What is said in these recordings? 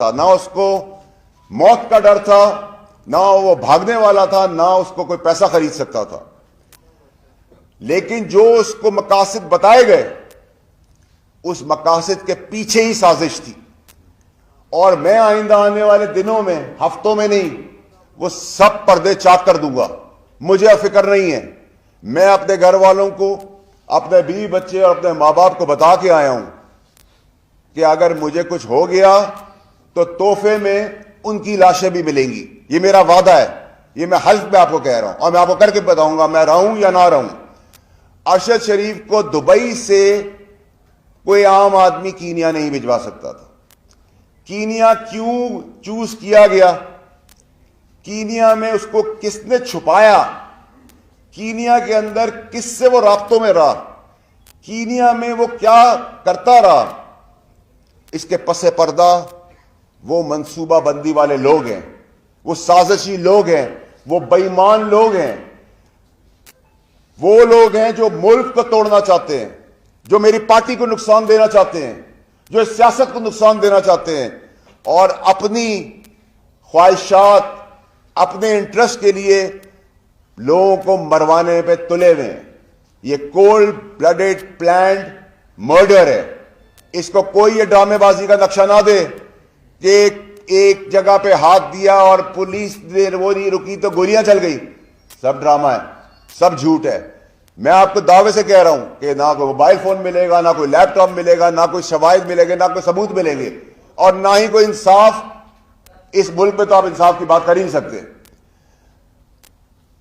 था, ना उसको मौत का डर था, ना वो भागने वाला था, ना उसको कोई पैसा खरीद सकता था। लेकिन जो उसको मकासद बताए गए, उस मकासद के पीछे ही साजिश थी। और मैं आइंदा आने वाले दिनों में, हफ्तों में नहीं, वो सब पर्दे चाक कर दूंगा। मुझे फिक्र नहीं है। मैं अपने घर वालों को, अपने बीवी बच्चे और अपने मां बाप को बता के आया हूं कि अगर मुझे कुछ हो गया तो तोहफे में उनकी लाशें भी मिलेंगी। ये मेरा वादा है, ये मैं हल्फ में आपको कह रहा हूं और मैं आपको करके बताऊंगा, मैं रहूं या ना रहूं। अरशद शरीफ को दुबई से कोई आम आदमी कीनिया नहीं भिजवा सकता था। कीनिया क्यों चूज किया गया? कीनिया में उसको किसने छुपाया? कीनिया के अंदर किससे वो राब्तों में रहा? कीनिया में वो क्या करता रहा? इसके पसे पर्दा वो मंसूबाबंदी वाले लोग हैं, वो साजिशी लोग हैं, वो बेईमान लोग हैं, वो लोग हैं जो मुल्क को तोड़ना चाहते हैं, जो मेरी पार्टी को नुकसान देना चाहते हैं, जो इस सियासत को नुकसान देना चाहते हैं और अपनी ख्वाहिशात, अपने इंटरेस्ट के लिए लोगों को मरवाने पे तुले हुए हैं। ये कोल्ड ब्लडेड प्लान्ड मर्डर है। इसको कोई ये ड्रामेबाजी का नक्शा ना दे कि एक जगह पे हाथ दिया और पुलिस ने वो नहीं रुकी तो गोलियां चल गई। सब ड्रामा है, सब झूठ है। मैं आपको दावे से कह रहा हूं कि ना कोई मोबाइल फोन मिलेगा, ना कोई लैपटॉप मिलेगा, ना कोई शवाहिद मिलेंगे, ना कोई सबूत मिलेंगे और ना ही कोई इंसाफ। इस मुल्क में तो आप इंसाफ की बात कर ही नहीं सकते।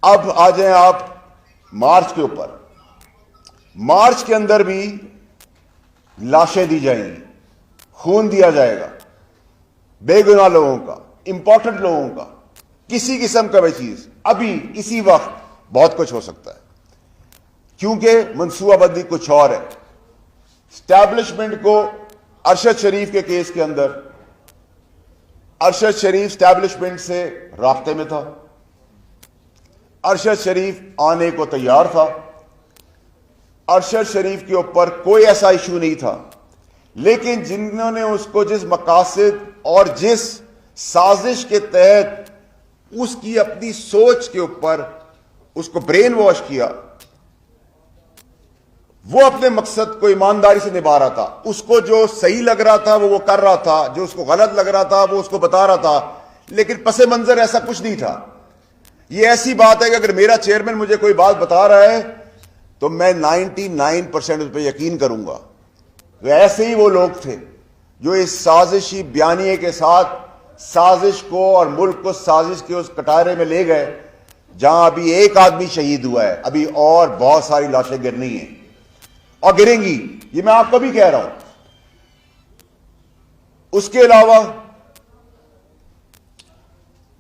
अब आ जाएं आप मार्च के ऊपर। मार्च के अंदर भी लाशें दी जाएंगी, खून दिया जाएगा, बेगुनाह लोगों का, इंपॉर्टेंट लोगों का, किसी किस्म का भी चीज। अभी इसी वक्त बहुत कुछ हो सकता है क्योंकि मंसूबाबंदी कुछ और है। स्टैब्लिशमेंट को अरशद शरीफ के केस के अंदर, अरशद शरीफ स्टैब्लिशमेंट से राब्ते में था, अरशद शरीफ आने को तैयार था, अरशद शरीफ के ऊपर कोई ऐसा इशू नहीं था। लेकिन जिन्होंने उसको जिस मकासद और जिस साजिश के तहत उसकी अपनी सोच के ऊपर उसको ब्रेन वॉश किया, वो अपने मकसद को ईमानदारी से निभा रहा था। उसको जो सही लग रहा था वो कर रहा था, जो उसको गलत लग रहा था वो उसको बता रहा था। लेकिन पसे मंजर ऐसा कुछ नहीं था। ये ऐसी बात है कि अगर मेरा चेयरमैन मुझे कोई बात बता रहा है तो मैं 99% उस पर यकीन करूंगा। तो ऐसे ही वो लोग थे जो इस साजिशी बयानिए के साथ साजिश को और मुल्क को साजिश के उस कटारे में ले गए जहां अभी एक आदमी शहीद हुआ है, अभी और बहुत सारी लाशें गिरनी हैं और गिरेंगी। ये मैं आपको भी कह रहा हूं। उसके अलावा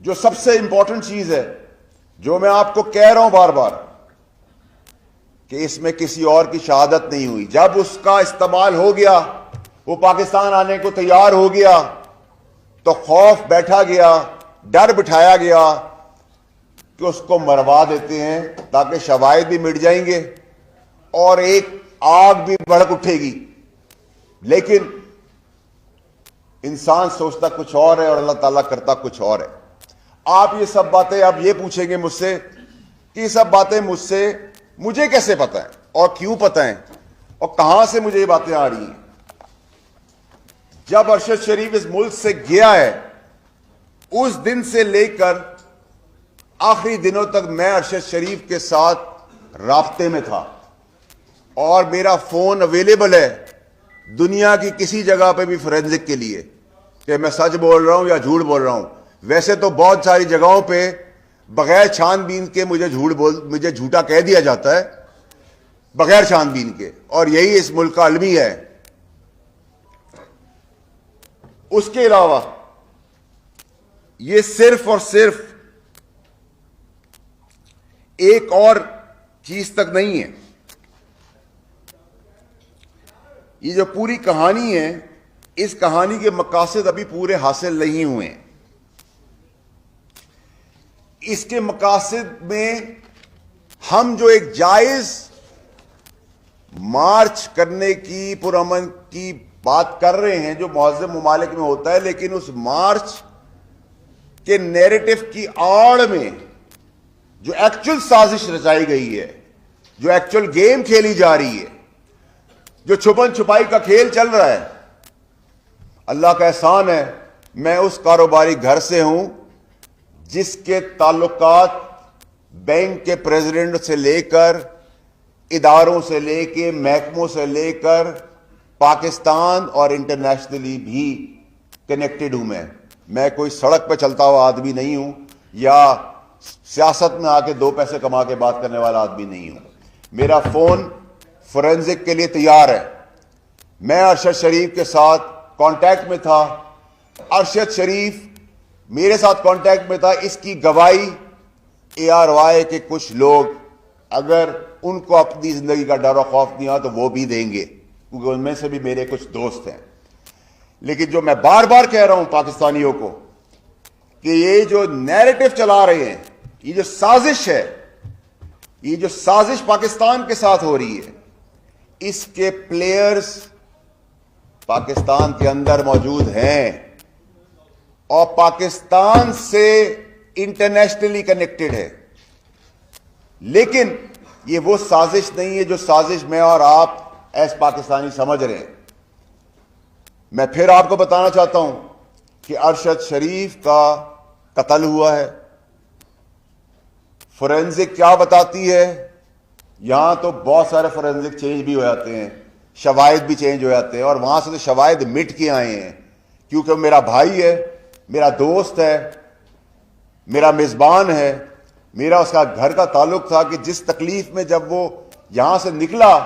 जो सबसे इंपॉर्टेंट चीज है, जो मैं आपको कह रहा हूं बार बार, कि इसमें किसी और की शहादत नहीं हुई। जब उसका इस्तेमाल हो गया, वो पाकिस्तान आने को तैयार हो गया, तो खौफ बैठा गया, डर बिठाया गया कि उसको मरवा देते हैं ताकि शवाहिद भी मिट जाएंगे और एक आग भी भड़क उठेगी। लेकिन इंसान सोचता कुछ और है और अल्लाह ताला करता कुछ और है। आप ये सब बातें अब ये पूछेंगे मुझसे कि ये सब बातें मुझे कैसे पता है और क्यों पता है और कहां से मुझे ये बातें आ रही हैं। जब अरशद शरीफ इस मुल्क से गया है, उस दिन से लेकर आखिरी दिनों तक मैं अरशद शरीफ के साथ राब्ते में था और मेरा फोन अवेलेबल है दुनिया की किसी जगह पे भी फोरेंसिक के लिए कि मैं सच बोल रहा हूं या झूठ बोल रहा हूं। वैसे तो बहुत सारी जगहों पे बगैर छानबीन के मुझे झूठा कह दिया जाता है, बगैर छानबीन के, और यही इस मुल्क का अलमी है। उसके अलावा ये सिर्फ और सिर्फ एक और चीज तक नहीं है। ये जो पूरी कहानी है, इस कहानी के मकासद अभी पूरे हासिल नहीं हुए हैं। इसके मकासद में हम जो एक जायज मार्च करने की, पुरअमन की बात कर रहे हैं जो मुहज़्ज़म मुमालिक में होता है, लेकिन उस मार्च के नैरेटिव की आड़ में जो एक्चुअल साजिश रचाई गई है, जो एक्चुअल गेम खेली जा रही है, जो छुपन छुपाई का खेल चल रहा है, अल्लाह का एहसान है मैं उस कारोबारी घर से हूं जिसके ताल्लुकात बैंक के प्रेसिडेंट से लेकर, इदारों से लेकर, महकमों से लेकर पाकिस्तान और इंटरनेशनली भी कनेक्टेड हूं। मैं कोई सड़क पे चलता हुआ आदमी नहीं हूं या सियासत में आके दो पैसे कमा के बात करने वाला आदमी नहीं हूं। मेरा फोन फोरेंसिक के लिए तैयार है। मैं अरशद शरीफ के साथ कांटेक्ट में था, अरशद शरीफ मेरे साथ कांटेक्ट में था। इसकी गवाही ARY के कुछ लोग, अगर उनको अपनी जिंदगी का डर और खौफ नहीं आ तो वो भी देंगे, क्योंकि उनमें से भी मेरे कुछ दोस्त हैं। लेकिन जो मैं बार बार कह रहा हूं पाकिस्तानियों को कि ये जो नैरेटिव चला रहे हैं, ये जो साजिश है, ये जो साजिश पाकिस्तान के साथ हो रही है, इसके प्लेयर्स पाकिस्तान के अंदर मौजूद हैं और पाकिस्तान से इंटरनेशनली कनेक्टेड है। लेकिन ये वो साजिश नहीं है जो साजिश मैं और आप एस पाकिस्तानी समझ रहे हैं। मैं फिर आपको बताना चाहता हूं कि अरशद शरीफ का कत्ल हुआ है। फोरेंसिक क्या बताती है? यहां तो बहुत सारे फोरेंसिक चेंज भी हो जाते हैं, शवाहिद भी चेंज हो जाते हैं, और वहां से तो शवाहिद मिट के आए हैं, क्योंकि मेरा भाई है, मेरा दोस्त है, मेरा मेजबान है, मेरा उसका घर का ताल्लुक था कि जिस तकलीफ में जब वो यहां से निकला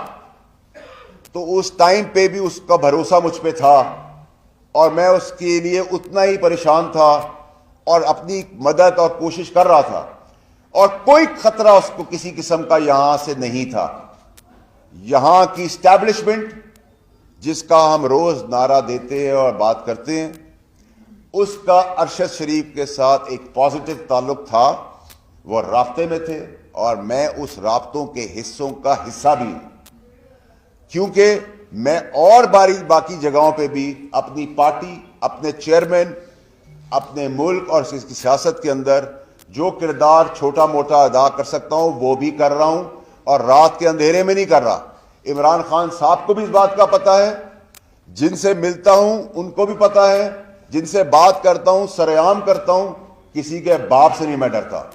तो उस टाइम पे भी उसका भरोसा मुझ पे था और मैं उसके लिए उतना ही परेशान था और अपनी मदद और कोशिश कर रहा था, और कोई खतरा उसको किसी किस्म का यहां से नहीं था। यहां की स्टैब्लिशमेंट जिसका हम रोज नारा देते हैं और बात करते हैं, उसका अरशद शरीफ के साथ एक पॉजिटिव ताल्लुक था। वो राब्ते में थे और मैं उस राब्तों के हिस्सों का हिस्सा भी हूं, क्योंकि मैं और बाकी जगहों पे भी अपनी पार्टी, अपने चेयरमैन, अपने मुल्क और इसकी सियासत के अंदर जो किरदार छोटा मोटा अदा कर सकता हूं वो भी कर रहा हूं, और रात के अंधेरे में नहीं कर रहा। इमरान खान साहब को भी इस बात का पता है, जिनसे मिलता हूं उनको भी पता है, जिनसे बात करता हूं, सरेआम करता हूं, किसी के बाप से नहीं मैं डरता।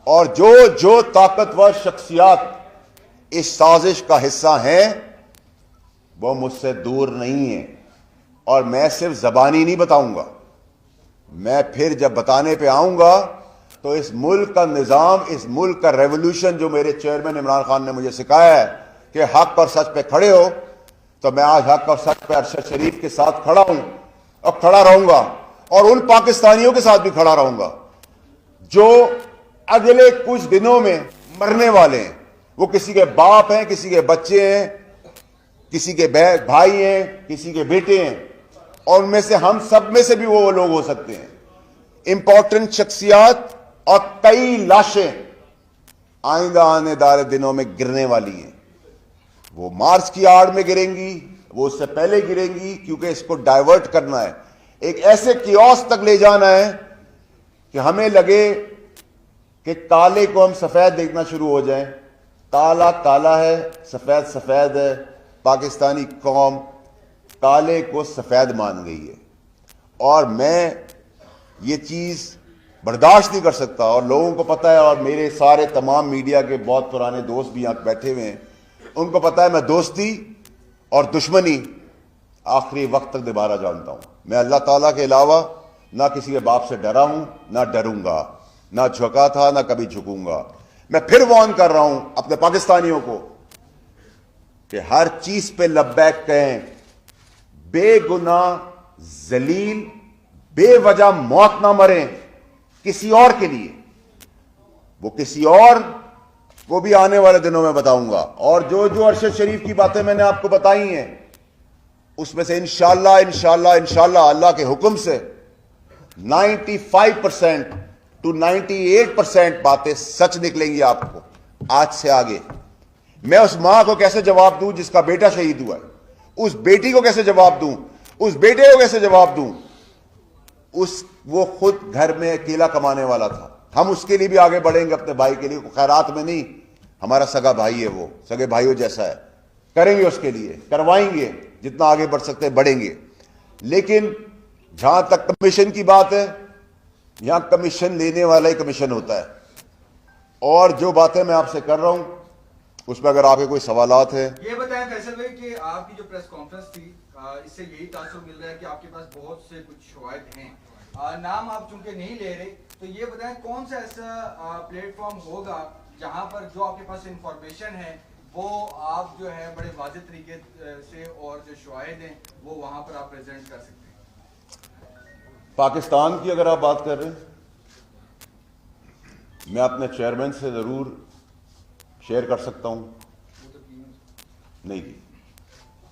और जो ताकतवर शख्सियात इस साजिश का हिस्सा हैं वो मुझसे दूर नहीं है, और मैं सिर्फ जबानी नहीं बताऊंगा, मैं फिर जब बताने पे आऊंगा तो इस मुल्क का निजाम, इस मुल्क का रेवोल्यूशन जो मेरे चेयरमैन इमरान खान ने मुझे सिखाया है कि हक और सच पे खड़े हो, तो मैं आज हक और सच पे अरशद शरीफ के साथ खड़ा हूं और खड़ा रहूंगा, और उन पाकिस्तानियों के साथ भी खड़ा रहूंगा जो अगले कुछ दिनों में मरने वाले हैं। वो किसी के बाप हैं, किसी के बच्चे हैं, किसी के भाई हैं, किसी के बेटे हैं, और उनमें से हम सब में से भी वो लोग हो सकते हैं। इंपॉर्टेंट शख्सियात और कई लाशें आइंदा आने वाले दिनों में गिरने वाली हैं। वो मार्च की आड़ में गिरेंगी, वो उससे पहले गिरेंगी, क्योंकि इसको डाइवर्ट करना है, एक ऐसे कियोस तक ले जाना है कि हमें लगे कि काले को हम सफेद देखना शुरू हो जाएं। काला काला है, सफेद सफेद है। पाकिस्तानी कौम काले को सफेद मान गई है, और मैं ये चीज बर्दाश्त नहीं कर सकता। और लोगों को पता है, और मेरे सारे तमाम मीडिया के बहुत पुराने दोस्त भी यहां बैठे हुए हैं, उनको पता है मैं दोस्ती और दुश्मनी आखिरी वक्त तक निभाना जानता हूं। मैं अल्लाह ताला के अलावा ना किसी के बाप से डरा हूं, ना डरूंगा, ना झुका था, ना कभी झुकूंगा। मैं फिर वार्न कर रहा हूं अपने पाकिस्तानियों को कि हर चीज पे लब्बैक कहें। बेगुनाह जलील बेवजह मौत ना मरें किसी और के लिए, वो किसी और को भी आने वाले दिनों में बताऊंगा। और जो अरशद शरीफ की बातें मैंने आपको बताई हैं, उसमें से इंशाअल्लाह इंशाअल्लाह इंशाअल्लाह अल्लाह के हुक्म से 95% to 98% बातें सच निकलेंगी आपको आज से आगे। मैं उस मां को कैसे जवाब दूं जिसका बेटा शहीद हुआ है, उस बेटी को कैसे जवाब दूं, उस बेटे को कैसे जवाब दूं? वो खुद घर में अकेला कमाने वाला था। हम उसके लिए भी आगे बढ़ेंगे, अपने भाई के लिए, खैरात में नहीं, हमारा सगा भाई है, वो सगे भाइयों जैसा है, करेंगे उसके लिए, करवाएंगे, जितना आगे बढ़ सकते हैं बढ़ेंगे। लेकिन जहां तक कमीशन की बात है, यहां कमीशन लेने वाला ही कमीशन होता है। और जो बातें मैं आपसे कर रहा हूं उसमें अगर आपके कोई सवालात है। ये बताएं फैसल भाई कि आपकी जो प्रेस कॉन्फ्रेंस थी, इससे यही तासुर मिल रहा है कि आपके पास बहुत से कुछ शवाहिद हैं, नाम आप चूंकि नहीं ले रहे, तो ये बताएं कौन सा ऐसा प्लेटफॉर्म होगा जहां पर जो आपके पास इंफॉर्मेशन है वो आप जो है बड़े वाज़ेह तरीके से, और जो शवाहिद हैं वो वहां पर आप प्रेजेंट कर सकते हैं। पाकिस्तान की अगर आप बात कर रहे हैं, मैं अपने चेयरमैन से जरूर शेयर कर सकता हूं, नहीं की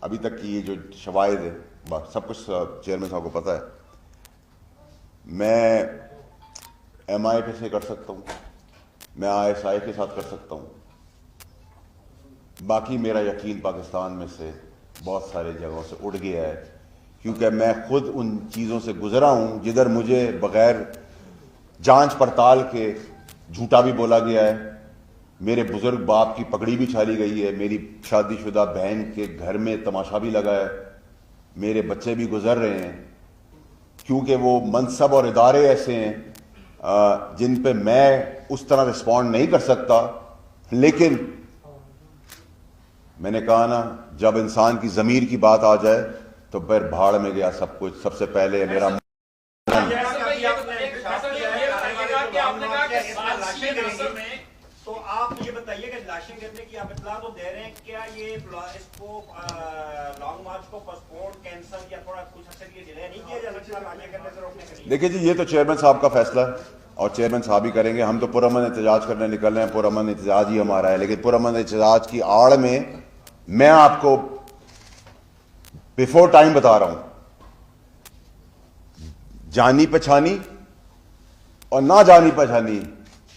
अभी तक की ये जो शवाहिद है, सब कुछ चेयरमैन साहब को पता है। मैं MI से कर सकता हूं, मैं ISI के साथ कर सकता हूं, बाकी मेरा यकीन पाकिस्तान में से बहुत सारे जगहों से उड़ गया है, क्योंकि मैं खुद उन चीज़ों से गुजरा हूं जिधर मुझे बगैर जांच पड़ताल के झूठा भी बोला गया है, मेरे बुजुर्ग बाप की पगड़ी भी छाली गई है, मेरी शादीशुदा बहन के घर में तमाशा भी लगा है, मेरे बच्चे भी गुजर रहे हैं, क्योंकि वो मनसब और इदारे ऐसे हैं जिन पे मैं उस तरह रिस्पॉन्ड नहीं कर सकता। लेकिन मैंने कहा ना, जब इंसान की ज़मीर की बात आ जाए तो फिर भाड़ में गया सब कुछ। सबसे पहले मेरा तो आप ये बताइए कि लाशें गिरने की आप इत्तला तो दे रहे हैं, क्या ये इसको लॉन्ग मार्च को पोस्टपोन, कैंसिल या थोड़ा कुछ हद तक ये डिले नहीं किया जा सकता लाशें गिरने से रोकने के लिए? देखिए जी, ये तो चेयरमैन साहब का फैसला है और चेयरमैन साहब ही करेंगे। हम तो पुरअमन एहतजाज करने निकल रहे हैं, पुरअमन एहतजाज ही हमारा है, लेकिन पुरअमन एहतजाज की आड़ में मैं आपको बिफोर टाइम बता रहा हूं, जानी पहचानी और ना जानी पहचानी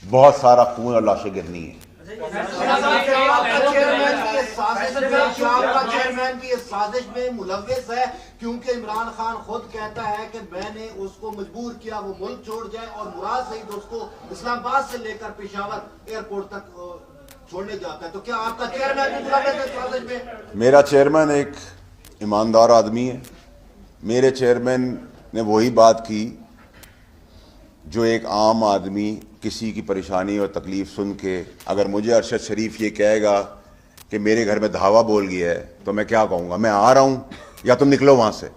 बहुत सारा खून और लाशें गिरनी है। चेयरमैन भी इस साजिश में मुलव्विस है, क्योंकि इमरान खान खुद कहता है कि मैंने उसको मजबूर किया वो मुल्क छोड़ जाए, और मुराद सईद उसको इस्लामाबाद से लेकर पेशावर एयरपोर्ट तक छोड़ने जाता है। तो क्या आपका चेयरमैन भी मुलव्विस है इस साजिश में? मेरा चेयरमैन एक ईमानदार आदमी है। मेरे चेयरमैन ने वही बात की जो एक आम आदमी किसी की परेशानी और तकलीफ सुन के, अगर मुझे अरशद शरीफ ये कहेगा कि मेरे घर में धावा बोल गया है तो मैं क्या कहूँगा, मैं आ रहा हूँ या तुम निकलो वहाँ से,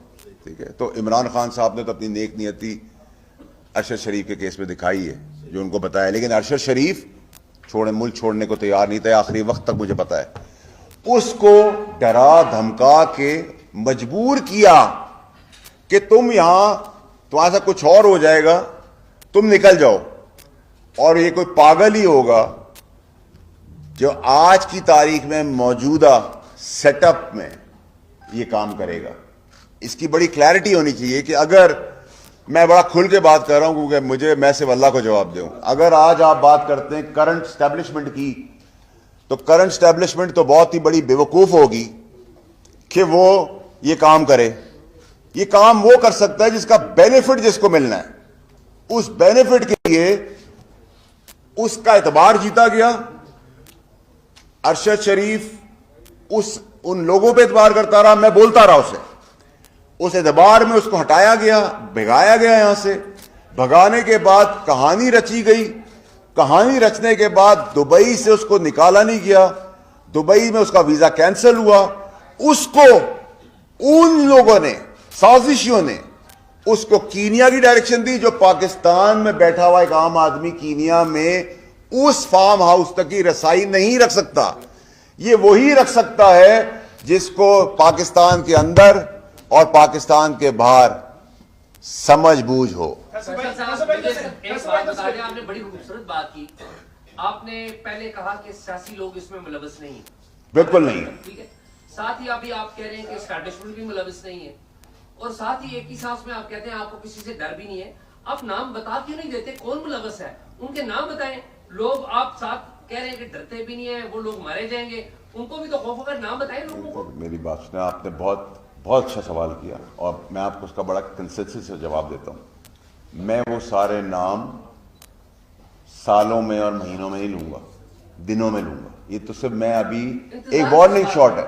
ठीक है। तो इमरान खान साहब ने तो अपनी नेक नियति अरशद शरीफ के केस में दिखाई है, जो उनको बताया, लेकिन अरशद शरीफ मुल्क छोड़ने को तैयार नहीं था आखिरी वक्त तक, मुझे पता है। उसको डरा धमका के मजबूर किया कि तुम यहां, तुम्हारे साथ कुछ और हो जाएगा, तुम निकल जाओ। और ये कोई पागल ही होगा जो आज की तारीख में मौजूदा सेटअप में ये काम करेगा। इसकी बड़ी क्लैरिटी होनी चाहिए कि अगर मैं बड़ा खुल के बात कर रहा हूं, क्योंकि मैं सिर्फ अल्लाह को जवाब दूं। अगर आज आप बात करते हैं करंट स्टैब्लिशमेंट की, तो करंट स्टैब्लिशमेंट तो बहुत ही बड़ी बेवकूफ होगी कि वो ये काम करे। ये काम वो कर सकता है जिसका बेनिफिट जिसको मिलना है, उस बेनिफिट के लिए उसका एतबार जीता गया। अरशद शरीफ उन लोगों पे एतबार करता रहा, मैं बोलता रहा उसे, उस एतबार में उसको हटाया गया, भगाया गया यहां से। भगाने के बाद कहानी रची गई, कहानी रचने के बाद दुबई से उसको निकाला नहीं गया, दुबई में उसका वीजा कैंसिल हुआ। उसको उन लोगों ने, साजिशियों ने उसको कीनिया की डायरेक्शन दी, जो पाकिस्तान में बैठा हुआ एक आम आदमी कीनिया में उस फार्म हाउस तक की रसाई नहीं रख सकता। ये वही रख सकता है जिसको पाकिस्तान के अंदर और पाकिस्तान के बाहर समझ बूझ हो। एक बात बता दें, आपने बड़ी खूबसूरत बात की। आपने पहले कहा कि सियासी लोग इसमें मुलविस नहीं है। बिल्कुल नहीं है, ठीक है। साथ ही अभी आप कह रहे हैं कि एस्टैब्लिशमेंट भी मुलविस नहीं है, और साथ ही एक ही सांस में आप कहते हैं आपको किसी से डर भी नहीं है। आप नाम बता क्यों नहीं देते कौन मुलविस है? उनके नाम बताएं। लोग आप साथ कह रहे हैं कि डरते भी नहीं है, वो लोग मारे जाएंगे, उनको भी तो खौफ होगा, नाम बताएं लोगों को। मेरी बात सुने, आपने बहुत अच्छा सवाल किया और मैं आपको उसका बड़ा कंसिस्टेंसी से जवाब देता हूं। मैं वो सारे नाम सालों में और महीनों में ही लूंगा, दिनों में लूंगा। ये तो सिर्फ मैं अभी एक वार्निंग शॉट है,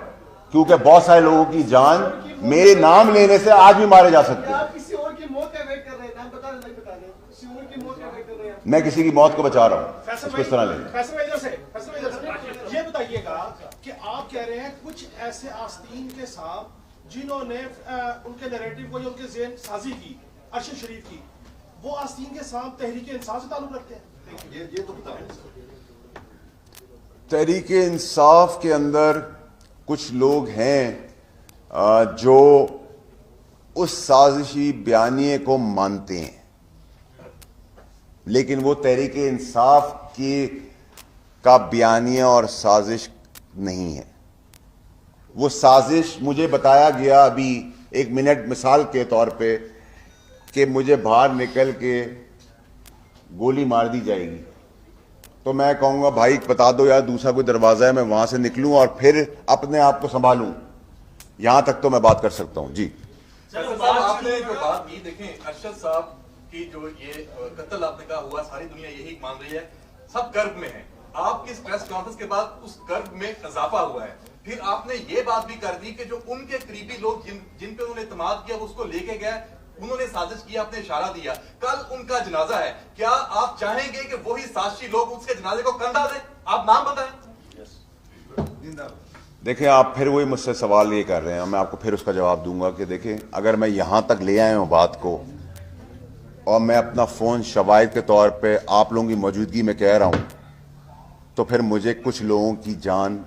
क्योंकि बहुत सारे लोगों की जान मेरे नाम लेने से आज भी मारे जा सकते हैं। आप किसी और की मौत का वेट कर रहे हैं, नाम बता रहे नहीं बता रहे, किसी और की मौत का वेट कर रहे हैं। मैं किसी की मौत को बचा रहा हूं, इसको इस तरह लेंगे। फैसल भाई इधर से ये बताइएगा कि आप कह रहे हैं कुछ ऐसे आस्तीन के साथ जिन्होंने उनके नैरेटिव को या उनके ज़हन साजी की, अरशद शरीफ की, वो आस्तीन के साथ तहरीक इंसाफ से ताल्लुक रखते हैं। ये तो बताओ। तहरीक इंसाफ के अंदर कुछ लोग हैं जो उस साजिशी बयानिए को मानते हैं, लेकिन वो तहरीक इंसाफ का बयानिया और साजिश नहीं है। वो साजिश मुझे बताया गया अभी एक मिनट मिसाल के तौर पे कि मुझे बाहर निकल के गोली मार दी जाएगी, तो मैं कहूंगा भाई बता दो यार दूसरा कोई दरवाजा है, मैं वहां से निकलूं और फिर अपने आप को संभालूं। यहां तक तो मैं बात कर सकता हूं जी। साहब आपने जो बात की, देखें अरशद साहब की जो ये कत्ल आपने कहा हुआ, सारी दुनिया यही मान रही है, सब गर्व में है। आपकी इस प्रेस कॉन्फ्रेंस के बाद उस गर्व में इजाफा हुआ है। फिर आपने ये बात भी कर दी कि जो उनके करीबी लोग जिन पे उन्होंने इत्मीनाद किया वो उसको लेके गए, उन्होंने साजिश किया, आपने इशारा दिया। कल उनका जनाजा है, क्या आप चाहेंगे कि वही साजिशी लोग उसके जनाजे को कंधा दें? आप नाम बताएं। देखें, आप फिर वही मुझसे सवाल ये कर रहे हैं, मैं आपको फिर उसका जवाब दूंगा कि देखें अगर मैं यहां तक ले आया हूं बात को और मैं अपना फोन शवाहिद के तौर पे आप लोगों की मौजूदगी में कह रहा हूं, तो फिर मुझे कुछ लोगों की जान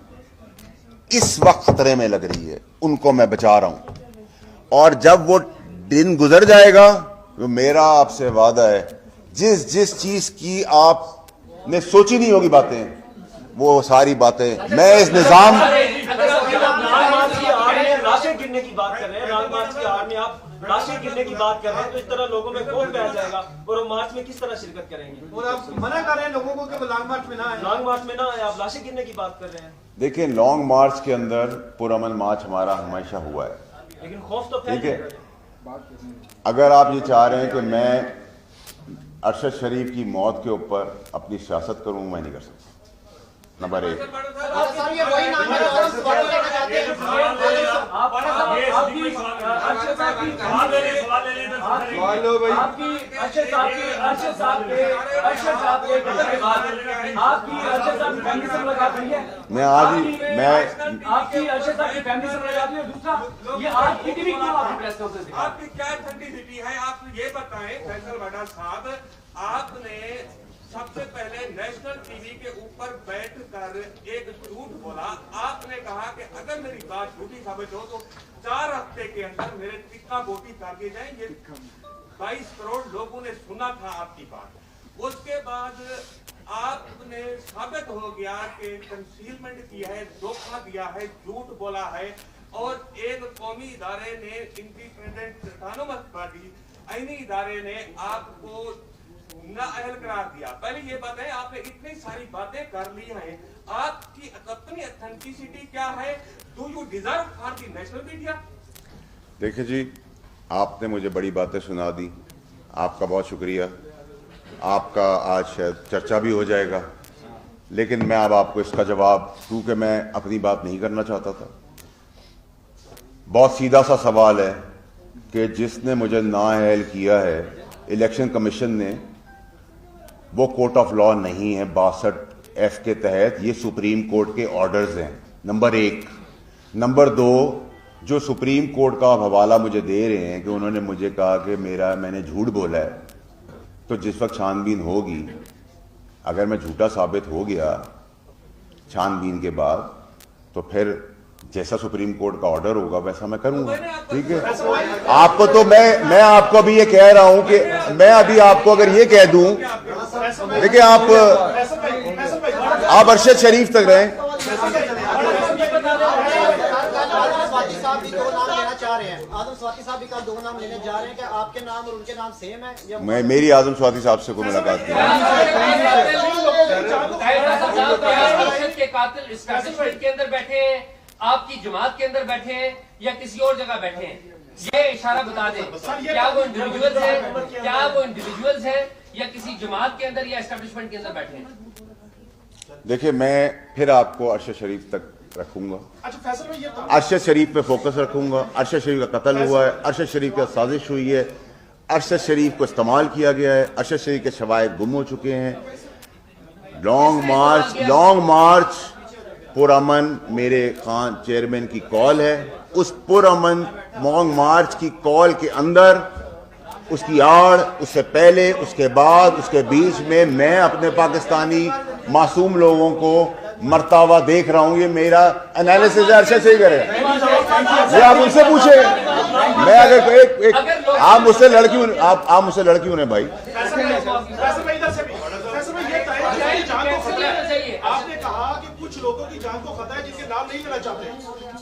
इस वक्त खतरे में लग रही है, उनको मैं बचा रहा हूं। और जब वो दिन गुजर जाएगा, तो मेरा आपसे वादा है जिस चीज की आपने सोची नहीं होगी बातें, वो सारी बातें मैं इस निजाम लाशें गिरने की बात कर रहे हैं, लॉन्ग मार्च की आड़ में आप लाशें गिरने की बात कर रहे हैं, तो इस तरह लोगों में खौफ बैठ जाएगा और वो मार्च में किस तरह शिरकत करेंगे? और आप मना कर रहे हैं लोगों को कि वो लॉन्ग मार्च में ना आए। लॉन्ग मार्च में ना आए, आप लाशें गिरने की बात कर रहे हैं। देखिए, लॉन्ग मार्च के अंदर पुरअमन मार्च हमारा हमेशा हुआ है, लेकिन खौफ तो ठीक है। अगर आप ये चाह रहे हैं कि मैं अरशद शरीफ की मौत के ऊपर अपनी सियासत करूं, मैं नहीं कर सकता। नंबर एक, मैं आज ही आपकी अरशद साहब की फैमिली से मुलाकात हुई, और दूसरा ये आज की टीवी क्यों आपकी प्रेस कॉन्फ्रेंस आपकी क्या ठंडी सिटी है? आप ये बताएं फैसल वाडा साहब, आपने सबसे पहले नेशनल टीवी के ऊपर बैठकर एक झूठ बोला। आपने कहा कि अगर मेरी बात झूठी साबित हो तो 4 हफ्ते के अंदर मेरे टिक्का बोटी कर दिए जाएंगे। 22 करोड़ लोगों ने सुना था आपकी बात। उसके बाद आपने साबित हो गया कि कंसीलमेंट किया है, धोखा दिया है, झूठ बोला है, और एक कौमी इदारे ने, इंडिपेंडेंट ऑटोनोमस बॉडी आईनी इदारे ने आपको नाअहल करार दिया। पहले ये बताएं, आपने इतनी सारी बातें कर ली हैं, आपकी अपनी ऑथेंटिसिटी क्या है? Do you deserve for the national media? देखिए जी, आपने मुझे बड़ी बातें सुना दी, आपका बहुत शुक्रिया। आपका आज शायद चर्चा भी हो जाएगा, लेकिन मैं अब आपको इसका जवाब, क्योंकि मैं अपनी बात नहीं करना चाहता था। बहुत सीधा सा सवाल है कि जिसने मुझे नाअहल किया है इलेक्शन कमीशन ने, वो कोर्ट ऑफ लॉ नहीं है 62F के तहत, ये सुप्रीम कोर्ट के ऑर्डर्स हैं, नंबर 1। नंबर 2, जो सुप्रीम कोर्ट का आप हवाला मुझे दे रहे हैं कि उन्होंने मुझे कहा कि मैंने झूठ बोला है, तो जिस वक्त छानबीन होगी, अगर मैं झूठा साबित हो गया छानबीन के बाद, तो फिर जैसा सुप्रीम कोर्ट का ऑर्डर होगा वैसा मैं करूंगा, ठीक है। आपको तो मैं आपको अभी ये कह रहा हूं कि मैं अभी आपको अगर ये कह दूं, देखिए आप अरशद शरीफ तक रहें। स्वाति साहब भी 2 नाम लेना चाह रहे हैं, आदम स्वाति साहब भी कल 2 नाम लेने जा रहे हैं कि आपके नाम और उनके नाम सेम है या मेरी आजम स्वाति साहब से कोई मुलाकात नहीं। के कातिल एस्टैब्लिशमेंट के अंदर बैठे हैं, आपकी जमात के अंदर बैठे हैं या किसी और जगह बैठे हैं, ये इशारा बता दें। क्या वो इंडिविजुअल्स है या किसी जमात के अंदर या एस्टैब्लिशमेंट के अंदर बैठे हैं? देखिए, मैं फिर आपको अरशद शरीफ तक रखूंगा। अच्छा फैसल में ये अरशद शरीफ पे फोकस रखूंगा। अरशद शरीफ का कत्ल हुआ है, अरशद शरीफ की साजिश हुई है, अरशद शरीफ को इस्तेमाल किया गया है, अरशद शरीफ के शवाहिद गुम हो चुके हैं। लॉन्ग मार्च पुरअमन मेरे खान चेयरमैन की कॉल है। उस पुरअमन लॉन्ग मार्च की कॉल के अंदर, उसकी आड़, उससे पहले, उसके बाद, उसके बीच में मैं अपने पाकिस्तानी मासूम लोगों को मरता हुआ देख रहा हूं। ये मेरा एनालिसिस अरशद से ही करे, ये आप उनसे पूछे। मैं अगर एक आप मुझसे लड़की आप मुझसे लड़की होने भाई। आपने कहा कि कुछ लोगों की जान को खतरा है जिनके नाम नहीं लेना चाहते,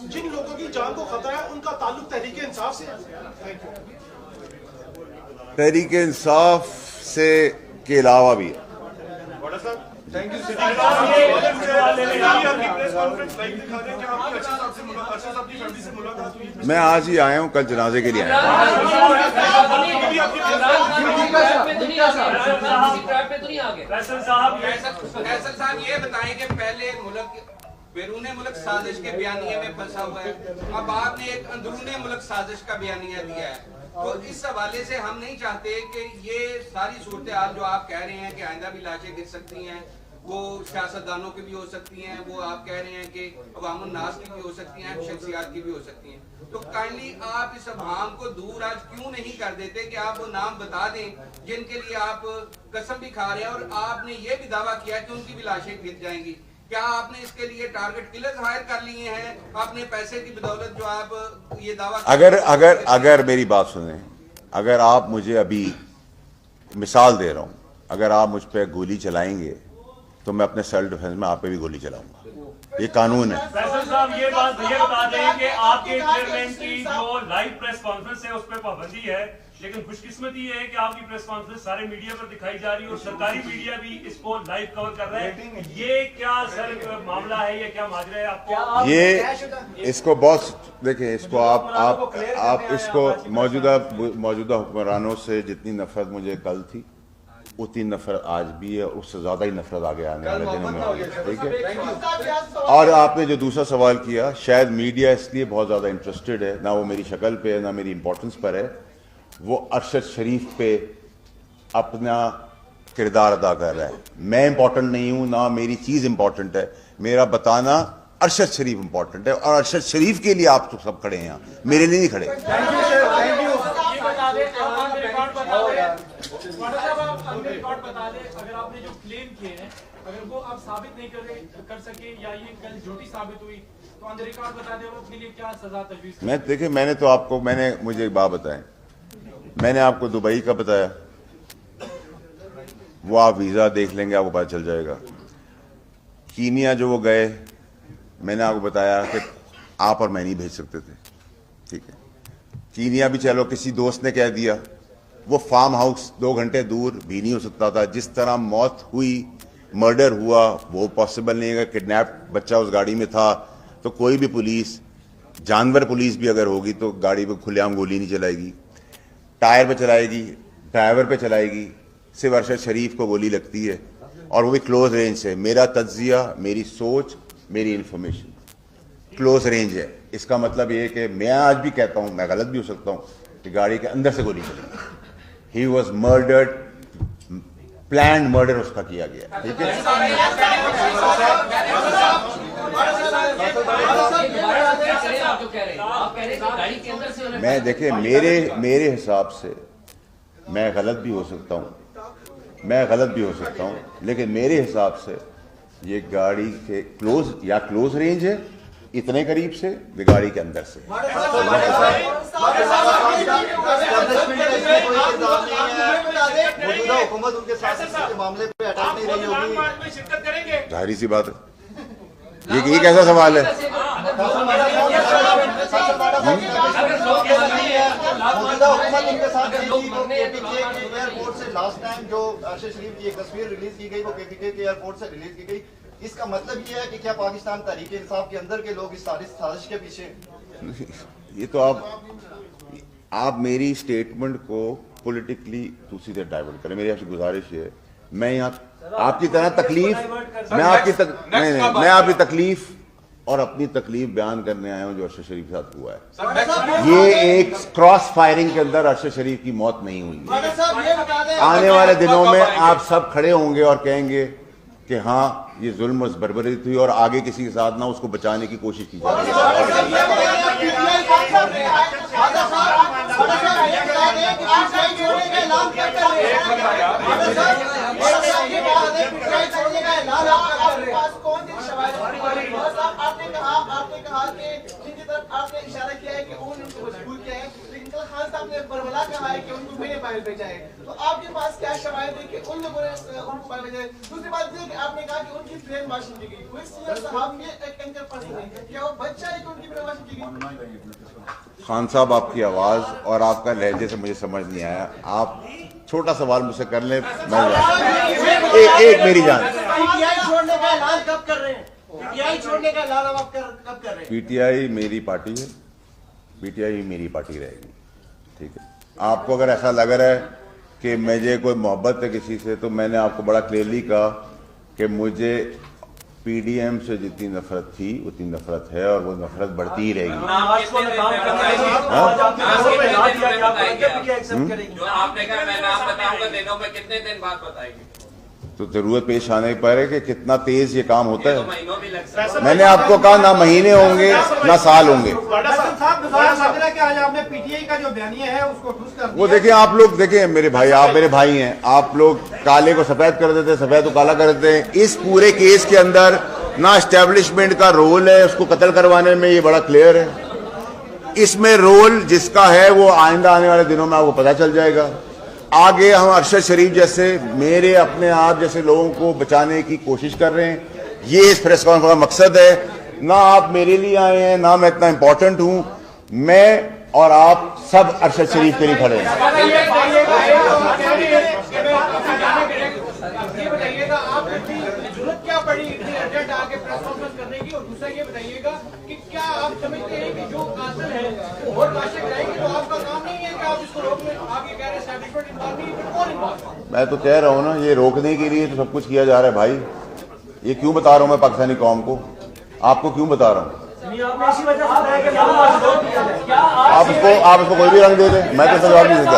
जिन लोगों की जान को खतरा है उनका ताल्लुक तहरीक इंसाफ से है। तहरीक इंसाफ से के अलावा भी है। मैं आज ही आया हूँ, कल जनाजे के लिए आया हूँ। फैसल साहब ये बताएं कि पहले मुल्क बैरून मुल्क साजिश के बयानिए में फंसा हुआ है, अब आपने एक अंदरूनी मुल्क साजिश का बयानिया दिया है, तो इस हवाले से हम नहीं चाहते कि ये सारी सूरत हाल जो आप कह रहे हैं कि आइंदा भी लाशें गिर सकती हैं, वो सियासतदानों की भी हो सकती हैं, वो आप कह रहे हैं कि अवामुन नास की भी हो सकती हैं, शख्सियात की भी हो सकती हैं, तो काइंडली आप इस अभाम को दूर आज क्यों नहीं कर देते कि आप वो नाम बता दें जिनके लिए आप कसम भी खा रहे हैं और आपने ये भी दावा किया कि उनकी भी लाशें गिर जाएंगी। क्या आपने इसके लिए टारगेट किलर्स हायर कर लिए हैं अपने पैसे की बदौलत जो आप ये दावा? अगर मेरी बात सुने, अगर आप मुझे अभी मिसाल दे रहा हूं, अगर आप मुझ पे गोली चलाएंगे तो मैं अपने सेल्फ डिफेंस में आप पे भी गोली चलाऊंगा। ये कानून है। फैसल साहब ये बता दें कि आपके चेयरमैन की जो लाइव प्रेस कॉन्फ्रेंस है उस पर पाबंदी है, लेकिन खुशकिस्मती ये है कि आपकी प्रेस कॉन्फ्रेंस सारे मीडिया पर दिखाई जा रही है और सरकारी मीडिया भी इसको लाइव कवर कर रहा है। ये क्या सर मामला है, ये क्या माजरा है आपको? ये इसको बॉस देखें, इसको आप इसको मौजूदा हुक्मरानों से जितनी नफरत मुझे कल थी उतनी नफरत आज भी है, उससे ज्यादा ही नफरत आगे आने वाले दिनों में होगी। ठीक है। और आपने जो दूसरा सवाल किया, शायद मीडिया इसलिए बहुत ज्यादा इंटरेस्टेड है, ना वो मेरी शक्ल पे है ना मेरी इंपॉर्टेंस पर है, वो अरशद शरीफ पे अपना किरदार अदा कर रहा है। मैं इंपॉर्टेंट नहीं हूं, ना मेरी चीज इंपॉर्टेंट है, मेरा बताना अरशद शरीफ इंपॉर्टेंट है और अरशद शरीफ के लिए आप तो सब खड़े हैं, मेरे लिए नहीं खड़े। अगर आपने जो क्लेम किए हैं अगर वो आप साबित नहीं कर सके या ये कल झूठी साबित हुई तो ऑन द रिकॉर्ड बता दें उसके लिए क्या सजा तजवीज? देखिए, मुझे एक बात बताएं, मैंने आपको दुबई का बताया, वो आप वीजा देख लेंगे, आपको पता चल जाएगा। कीनिया जो वो गए, मैंने आपको बताया कि आप और मैं नहीं भेज सकते थे। ठीक है। कीनिया भी चलो किसी दोस्त ने कह दिया, वो फार्म हाउस 2 घंटे दूर भी नहीं हो सकता था। जिस तरह मौत हुई, मर्डर हुआ, वो पॉसिबल नहीं है। किडनैप बच्चा उस गाड़ी में था, तो कोई भी पुलिस, जानवर पुलिस भी अगर होगी तो गाड़ी पे खुलेआम गोली नहीं चलाएगी, टायर पे चलाएगी, ड्राइवर पे चलाएगी। सिर्फ अरशद शरीफ को गोली लगती है और वो भी क्लोज रेंज से। मेरा तज्जिया, मेरी सोच, मेरी इंफॉर्मेशन क्लोज रेंज है। इसका मतलब ये है कि मैं आज भी कहता हूं, मैं गलत भी हो सकता हूं, कि गाड़ी के अंदर से गोली चली। He was murdered, planned murder उसका किया गया। ठीक है। मैं देखिए, मेरे हिसाब से मैं गलत भी हो सकता हूं, लेकिन मेरे हिसाब से ये गाड़ी के क्लोज रेंज है, इतने करीब से, गाड़ी के अंदर से। जाहिर सी बात है, ये कैसा सवाल है? एयरपोर्ट से लास्ट टाइम जो अरशद शरीफ की एक तस्वीर रिलीज की गई वो केपीके के एयरपोर्ट से रिलीज की गई, इसका मतलब ये है कि क्या पाकिस्तान तहरीक इंसाफ के अंदर के लोग इस साजिश के पीछे? ये तो आप मेरी स्टेटमेंट को पॉलिटिकली दूसरी तरफ डाइवर्ट करें। मेरी आपसे गुजारिश है, मैं यहाँ आपकी तरह तकलीफ मैं आपकी तकलीफ और अपनी तकलीफ बयान करने आया हूं जो अरशद शरीफ के साथ हुआ है। ये एक क्रॉस फायरिंग के अंदर अरशद शरीफ की मौत नहीं हुई। आने वाले दिनों में आप सब खड़े होंगे और कहेंगे कि हाँ ये जुल्म और बर्बरी थी और आगे किसी के साथ ना उसको बचाने की कोशिश की जाए। आपने कहा कि जिनकी तरफ आपने इशारा किया है कि उनको मजबूर किया है, लेकिन कल खान साहब ने बरबला कहा है कि उनको मेरे बाहर भेजा है। तो आपके पास क्या शवाहिद है कि उन लोगों ने उनको बाहर भेजा है? दूसरी बात ये कि आपने कहा कि उनकी ब्रेन वॉशिंग की गई। कोई सीनियर साहब के एक एंकर पर्सन है, क्या वो बच्चा है कि उनकी ब्रेन वॉशिंग की गई? खान साहब आपकी आवाज और आपका लहजे से मुझे समझ नहीं आया। आप छोटा सवाल मुझसे कर लें, मैं एक मेरी जान। छोड़ने का ऐलान कब कर रहे हैं? पीटीआई छोड़ने का ऐलान आप कब कर रहे हैं? पीटीआई मेरी पार्टी है, पीटीआई मेरी पार्टी रहेगी, ठीक है। आपको अगर ऐसा लग रहा है कि मुझे कोई मोहब्बत है किसी से, तो मैंने आपको बड़ा क्लियरली कहा कि मुझे पीडीएम से जितनी नफरत थी उतनी नफरत है और वो नफरत बढ़ती ही रहेगी। जो आपने कहा मैं नाम बताऊंगा दिनों में, कितने दिन बाद बताएंगे? तो जरूरत पेश आने पर है कि कितना तेज ये काम होता है। महीनों भी लग सकते हैं। मैंने आपको कहा ना महीने होंगे ना साल होंगे। आपने पीटीआई का जो बयानिया है उसको ठूस कर वो देखिए, आप लोग देखिए मेरे भाई, आप मेरे भाई हैं, आप लोग काले को सफेद कर देते, सफेद को काला कर देते हैं। इस पूरे केस के अंदर ना एस्टेब्लिशमेंट का रोल है उसको कत्ल करवाने में, ये बड़ा क्लियर है। इसमें रोल जिसका है वो आइंदा आने वाले दिनों में आपको पता चल जाएगा। आगे हम अरशद शरीफ जैसे मेरे अपने आप जैसे लोगों को बचाने की कोशिश कर रहे हैं। ये इस प्रेस कॉन्फ्रेंस का मकसद है। ना आप मेरे लिए आए हैं, ना मैं इतना इंपॉर्टेंट हूं। मैं और आप सब अरशद शरीफ के लिए खड़े हैं। क्या पड़ी इतनी अर्जेंट आके प्रेस कॉन्फ्रेंस करने की? और दूसरा ये बताइएगा कि क्या आप समझते हैं कि जो कातिल है वो और लाशें गिराएंगे, तो आपका काम नहीं है कि आप इसको रोकने? आप ये कह रहे हैं एस्टैब्लिशमेंट इन्वॉल्व नहीं है, कौन इन्वॉल्व? मैं तो कह रहा हूं ना, ये रोकने के लिए तो सब कुछ किया जा रहा है भाई। ये क्यों बता रहा हूं मैं पाकिस्तानी कौम को, आपको क्यों बता रहा हूं? आप इसको कोई भी रंग दे दें, मैं तो जवाब नहीं देता।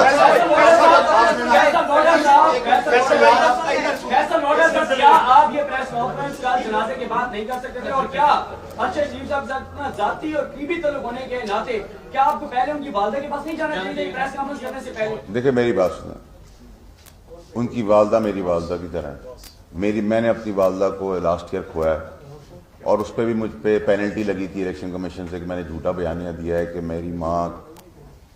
क्या आप ये प्रेस कॉन्फ्रेंस का जनाजे के बाद नहीं कर सकते थे? और क्या अरशद शरीफ साहब जाती और कीबी तल्लुक होने के नाते क्या आपको पहले उनकी वालदा के पास नहीं जाना चाहिए प्रेस कॉन्फ्रेंस करने से पहले? देखिए मेरी बात सुना, उनकी वालदा मेरी वालदा की तरह है। मैंने अपनी वालदा को लास्ट ईयर खोया है और उस पर भी मुझ पर पेनल्टी लगी थी इलेक्शन कमीशन से कि मैंने झूठा बयानिया दिया है कि मेरी माँ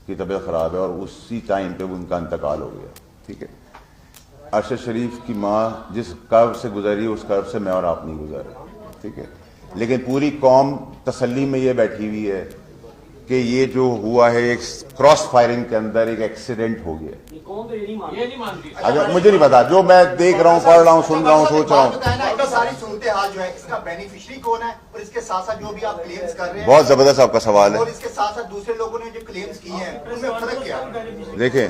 की तबीयत खराब है, और उसी टाइम पे उनका इंतकाल हो गया, ठीक है। अरशद शरीफ की माँ जिस कर्ब से गुजरी उस कर्ब से मैं और आप नहीं गुजरे, ठीक है। लेकिन पूरी कौम तसल्ली में ये बैठी हुई है कि ये जो हुआ है एक क्रॉस फायरिंग के अंदर एक एक्सीडेंट हो गया। कौन तो ये नहीं मानती। अच्छा मुझे नहीं पता, जो मैं देख रहा हूँ, पढ़ रहा हूँ, सुन रहा हूँ, सोच रहा हूँ। सारी सूरत हाल जो है इसका बेनिफिशियरी कौन है, और इसके साथ साथ जो भी आप क्लेम्स कर रहे हैं, बहुत जबरदस्त आपका सवाल है। और इसके साथ साथ दूसरे लोगों ने जो क्लेम्स किए हैं उनमें फर्क क्या है? देखें,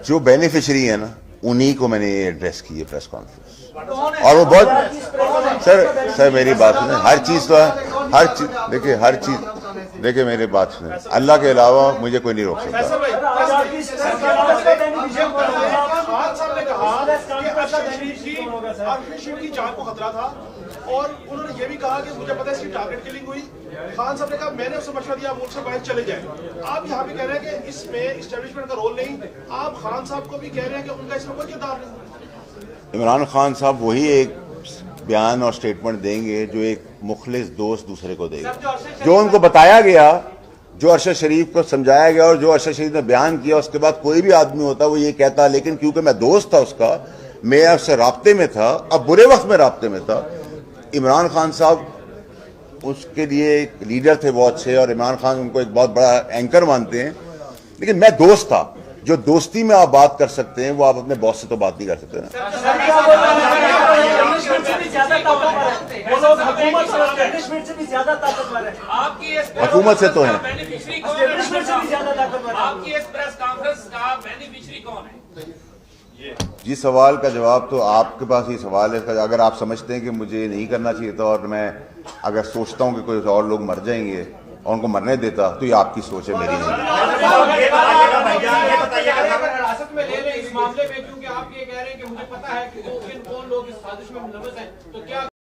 जो बेनिफिशियरी है ना उन्हीं को मैंने ये एड्रेस की है प्रेस कॉन्फ्रेंस, और वो बहुत सर मेरी बात सुने, हर चीज तो है, हर चीज देखिए, हर चीज देखिए मेरी बात सुने, अल्लाह के अलावा मुझे कोई नहीं रोक सकता। की जान को खतरा था और उन्होंने ये भी कहा कि मुझे पता है इसकी टारगेट किलिंग हुई। खान साहब ने कहा मैंने उससे मशवरा दिया मुल्क से बाहर चले जाए। आप यहाँ पे कह रहे हैं कि इसमें एस्टेब्लिशमेंट का रोल नहीं, आप खान साहब को भी कह रहे हैं कि उनका इसमें कोई किरदार नहीं। इमरान खान साहब वही एक बयान और स्टेटमेंट देंगे जो एक मुखलिस दोस्त दूसरे को देगा। जो उनको बताया गया, जो अरशद शरीफ को समझाया गया और जो अरशद शरीफ ने बयान किया, उसके बाद कोई भी आदमी होता वो ये कहता, लेकिन क्योंकि मैं दोस्त था उसका, मैं उससे राब्ते में था, अब बुरे वक्त में राब्ते में था। इमरान खान साहब उसके लिए एक लीडर थे वो अच्छे, और इमरान खान उनको एक बहुत बड़ा एंकर मानते हैं, लेकिन मैं दोस्त था। जो दोस्ती में आप बात कर सकते हैं वो आप अपने बॉस से तो बात नहीं कर सकते ना। हुकूमत से तो है। आपकी इस प्रेस कॉन्फ्रेंस का बेनिफिशियरी कौन है? जिस सवाल का जवाब तो आपके पास ही सवाल है। अगर आप समझते हैं कि मुझे नहीं करना चाहिए था, और मैं अगर सोचता हूं कि कोई और लोग मर जाएंगे और उनको मरने देता, तो ये आपकी सोच है, मेरी नहीं। हिरासत में ले लें इस मामले में, क्योंकि आप ये कह रहे हैं कि मुझे पता है कि कौन लोग इस साजिश में मुलव्वस हैं, तो क्या